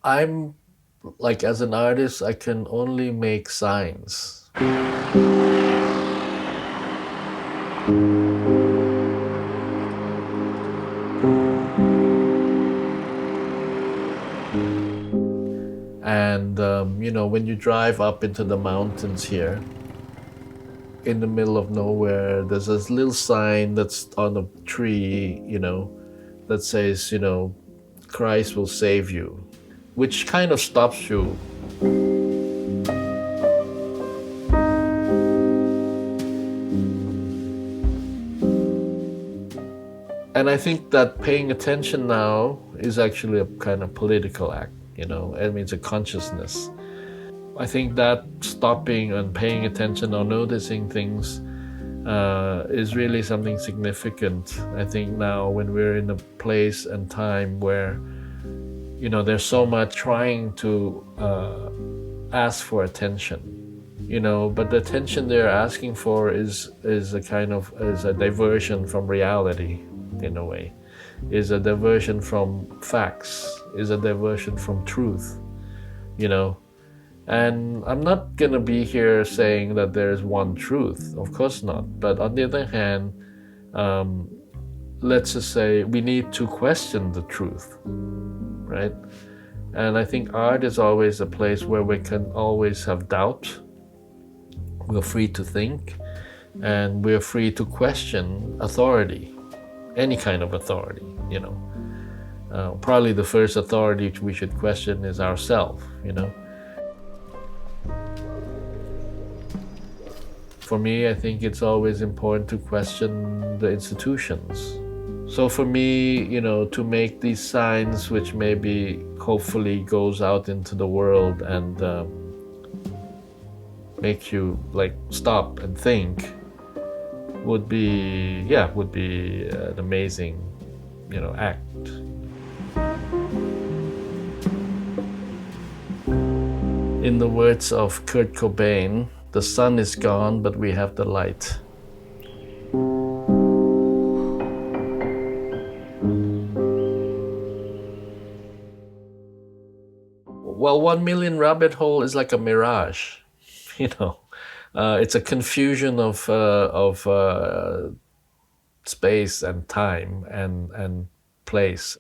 I'm like, as an artist, I can only make signs. And, when you drive up into the mountains here, in the middle of nowhere, there's this little sign that's on a tree, that says, Christ will save you, which kind of stops you. And I think that paying attention now is actually a kind of political act, I mean, it's a consciousness. I think that stopping and paying attention or noticing things is really something significant. I think now when we're in a place and time where, there's so much trying to ask for attention, but the attention they're asking for is a diversion from reality, in a way, is a diversion from facts, is a diversion from truth, you know. And I'm not gonna be here saying that there's one truth, of course not. But on the other hand, um, let's just say we need to question the truth, right? And I think art is always a place where we can always have doubt. We're free to think, and we're free to question authority, any kind of authority. Probably the first authority we should question is ourselves. For me, I think it's always important to question the institutions. So for me, to make these signs, which maybe hopefully goes out into the world and make you like stop and think, would be an amazing, act. In the words of Kurt Cobain, the sun is gone, but we have the light. Well, 1 million rabbit hole is like a mirage, you know. It's a confusion of space and time and place.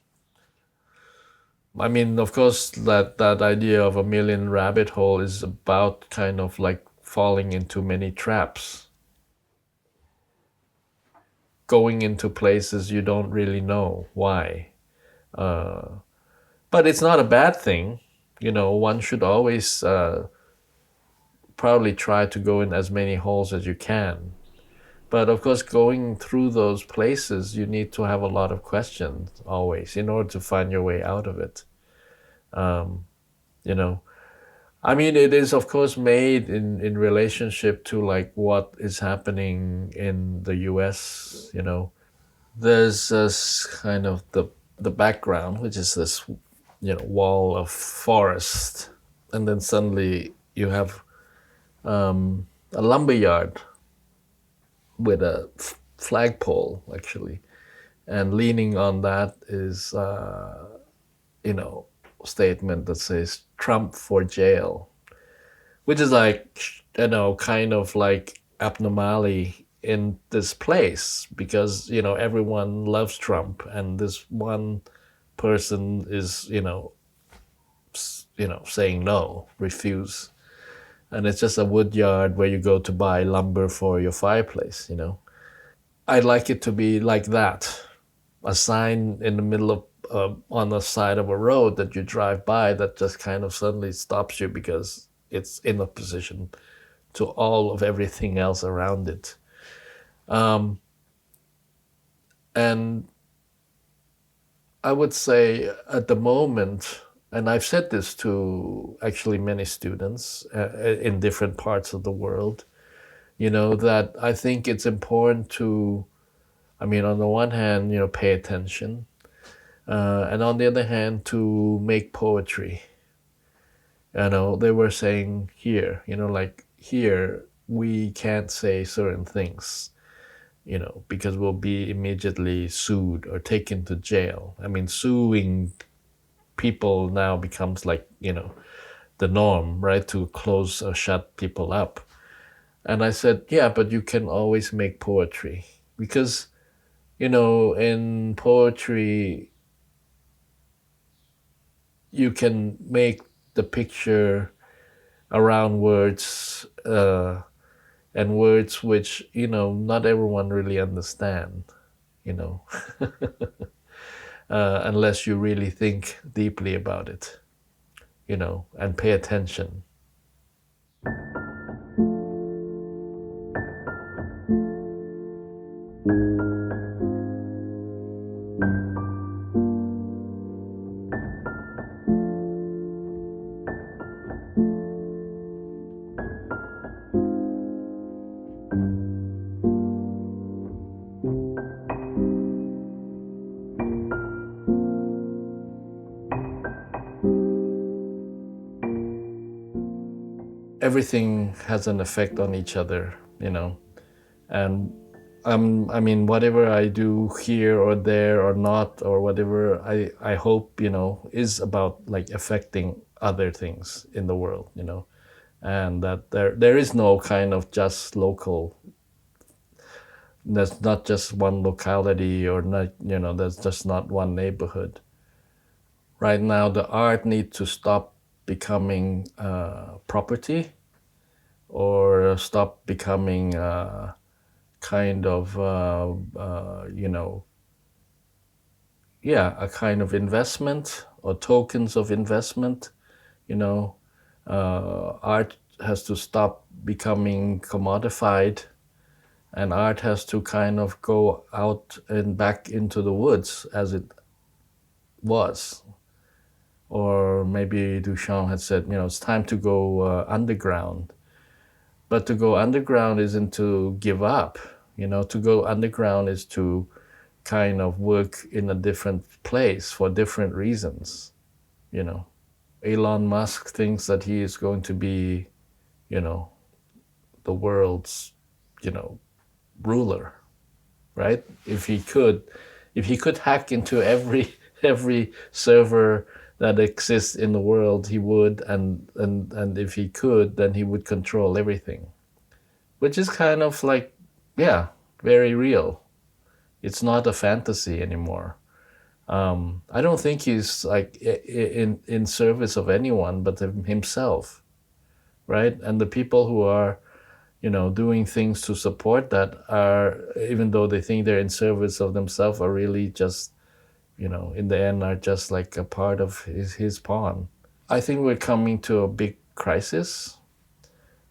I mean, of course, that idea of a million rabbit hole is about kind of like falling into many traps, going into places you don't really know why. Uh, but it's not a bad thing. One should always probably try to go in as many holes as you can. But of course, going through those places, you need to have a lot of questions always in order to find your way out of it. Um, you know, I mean, it is of course made in relationship to like what is happening in the U.S. There's this kind of the background, which is this wall of forest, and then suddenly you have a lumber yard with a flagpole actually, and leaning on that is statement that says Trump for jail, which is like kind of like abnormality in this place because everyone loves Trump and this one person is saying no, refuse, and it's just a wood yard where you go to buy lumber for your fireplace. I'd like it to be like that, a sign in the middle of on the side of a road that you drive by that just kind of suddenly stops you because it's in opposition to all of everything else around it. And I would say at the moment, and I've said this to actually many students in different parts of the world, that I think it's important to, I mean, on the one hand, pay attention, and on the other hand, to make poetry. They were saying here, like here, we can't say certain things, because we'll be immediately sued or taken to jail. I mean, suing people now becomes like, the norm, right? To close or shut people up. And I said, yeah, but you can always make poetry. Because, in poetry, you can make the picture around words, and words which, not everyone really understand, you know, unless you really think deeply about it, and pay attention. Everything has an effect on each other, and I mean, whatever I do here or there or not, or whatever I hope, is about like affecting other things in the world, and that there is no kind of just local. There's not just one locality, or not, there's just not one neighborhood. Right now, the art needs to stop becoming property, or stop becoming kind of, a kind of investment or tokens of investment. Art has to stop becoming commodified, and art has to kind of go out and back into the woods as it was. Or maybe Duchamp had said, it's time to go underground. But to go underground isn't to give up. To go underground is to kind of work in a different place for different reasons. Elon Musk thinks that he is going to be, the world's, ruler, right? If he could hack into every server that exists in the world, he would, and if he could, then he would control everything, which is kind of like, yeah, very real. It's not a fantasy anymore. I don't think he's like in service of anyone but himself, right? And the people who are, doing things to support that are, even though they think they're in service of themselves, are really just, in the end, are just like a part of his pawn. I think we're coming to a big crisis,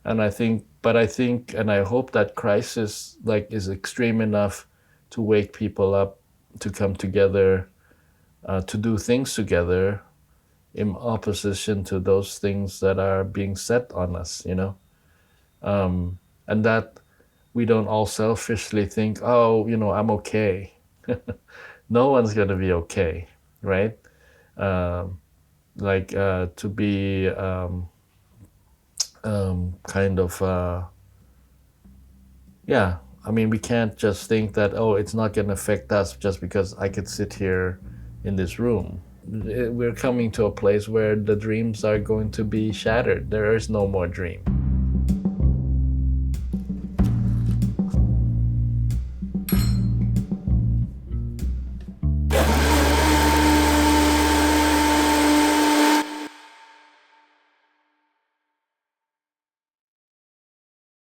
and I think, and I hope that crisis like is extreme enough to wake people up to come together, to do things together in opposition to those things that are being set on us, and that we don't all selfishly think, oh, I'm okay. No one's going to be okay, right? To be kind of, yeah, I mean, we can't just think that, oh, it's not going to affect us just because I could sit here in this room. We're coming to a place where the dreams are going to be shattered. There is no more dream.